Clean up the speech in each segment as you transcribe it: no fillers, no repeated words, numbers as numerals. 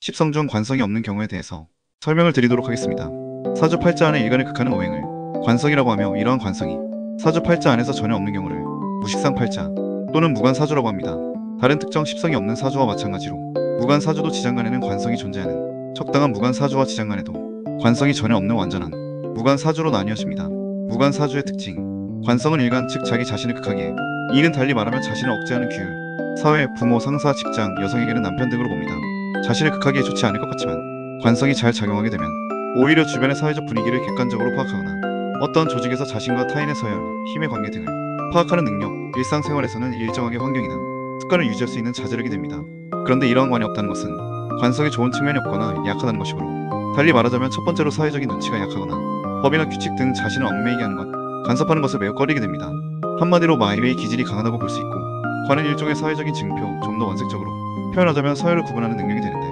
10성 중 관성이 없는 경우에 대해서 설명을 드리도록 하겠습니다. 사주 팔자 안에 일간을 극하는 오행을 관성이라고 하며, 이러한 관성이 사주 팔자 안에서 전혀 없는 경우를 무식상 팔자 또는 무관사주라고 합니다. 다른 특정 10성이 없는 사주와 마찬가지로 무관사주도 지장간에는 관성이 존재하는 적당한 무관사주와 지장간에도 관성이 전혀 없는 완전한 무관사주로 나뉘어집니다. 무관사주의 특징, 관성은 일간, 즉 자기 자신을 극하기에, 이는 달리 말하면 자신을 억제하는 규율, 사회, 부모, 상사, 직장, 여성에게는 남편 등으로 봅니다. 자신을 극하기에 좋지 않을 것 같지만 관성이 잘 작용하게 되면 오히려 주변의 사회적 분위기를 객관적으로 파악하거나 어떤 조직에서 자신과 타인의 서열, 힘의 관계 등을 파악하는 능력, 일상생활에서는 일정하게 환경이나 습관을 유지할 수 있는 자제력이 됩니다. 그런데 이러한 관이 없다는 것은 관성이 좋은 측면이 없거나 약하다는 것이므로, 달리 말하자면 첫 번째로 사회적인 눈치가 약하거나 법이나 규칙 등 자신을 얽매이게 하는 것, 간섭하는 것을 매우 꺼리게 됩니다. 한마디로 마이웨이 기질이 강하다고 볼 수 있고, 관은 일종의 사회적인 증표, 좀 더 원색적으로 표현하자면 서열을 구분하는 능력이 되는데,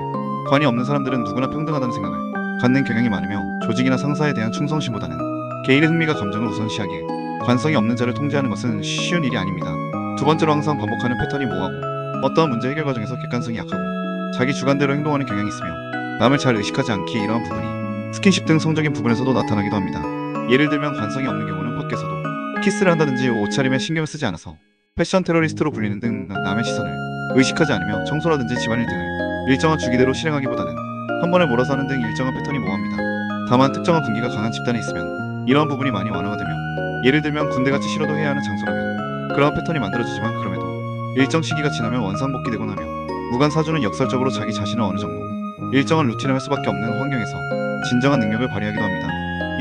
관이 없는 사람들은 누구나 평등하다는 생각을 갖는 경향이 많으며, 조직이나 상사에 대한 충성심보다는 개인의 흥미가 감정을 우선시하기에 관성이 없는 자를 통제하는 것은 쉬운 일이 아닙니다. 두 번째로 항상 반복하는 패턴이 모호하고 어떠한 문제 해결 과정에서 객관성이 약하고 자기 주관대로 행동하는 경향이 있으며, 남을 잘 의식하지 않기에 이러한 부분이 스킨십 등 성적인 부분에서도 나타나기도 합니다. 예를 들면 관성이 없는 경우는 밖에서도 키스를 한다든지 옷차림에 신경을 쓰지 않아서 패션 테러리스트로 불리는 등 남의 시선을 의식하지 않으며 청소라든지 집안일 등을 일정한 주기대로 실행하기보다는 한 번에 몰아서 하는 등 일정한 패턴이 모호합니다. 다만 특정한 분기가 강한 집단에 있으면 이러한 부분이 많이 완화가 되며, 예를 들면 군대같이 싫어도 해야 하는 장소라면 그러한 패턴이 만들어지지만, 그럼에도 일정 시기가 지나면 원상복귀되곤 하며, 무관사주는 역설적으로 자기 자신을 어느 정도 일정한 루틴을 할 수밖에 없는 환경에서 진정한 능력을 발휘하기도 합니다.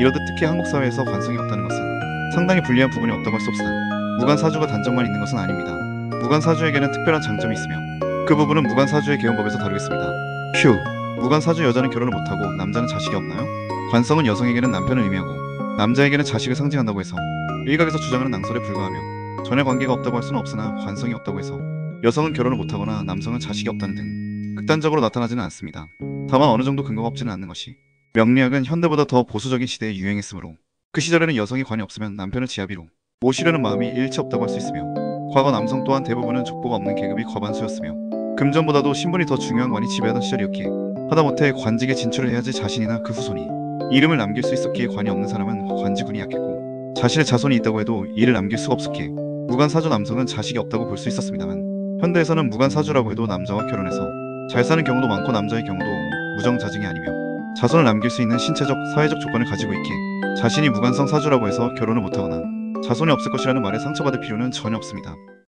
이러듯 특히 한국 사회에서 관성이 없다는 것은 상당히 불리한 부분이 없다고 할 수 없으나, 무관사주가 단점만 있는 것은 아닙니다. 무관사주에게는 특별한 장점이 있으며, 그 부분은 무관사주의 개원법에서 다루겠습니다. 큐. 무관사주 여자는 결혼을 못하고 남자는 자식이 없나요? 관성은 여성에게는 남편을 의미하고 남자에게는 자식을 상징한다고 해서 일각에서 주장하는 낭설에 불과하며, 전혀 관계가 없다고 할 수는 없으나 관성이 없다고 해서 여성은 결혼을 못하거나 남성은 자식이 없다는 등 극단적으로 나타나지는 않습니다. 다만 어느 정도 근거가 없지는 않는 것이, 명리학은 현대보다 더 보수적인 시대에 유행했으므로 그 시절에는 여성이 관이 없으면 남편을 지아비로 모시려는 마음이 일치 없다고 할 수 있으며, 과거 남성 또한 대부분은 족보가 없는 계급이 과반수였으며, 금전보다도 신분이 더 중요한 관이 지배하던 시절이었기에 하다못해 관직에 진출을 해야지 자신이나 그 후손이 이름을 남길 수 있었기에, 관이 없는 사람은 관직운이 약했고 자신의 자손이 있다고 해도 이를 남길 수가 없었기에 무관사주 남성은 자식이 없다고 볼 수 있었습니다만, 현대에서는 무관사주라고 해도 남자와 결혼해서 잘 사는 경우도 많고, 남자의 경우도 무정자증이 아니며 자손을 남길 수 있는 신체적, 사회적 조건을 가지고 있기에 자신이 무관성 사주라고 해서 결혼을 못하거나 자손이 없을 것이라는 말에 상처받을 필요는 전혀 없습니다.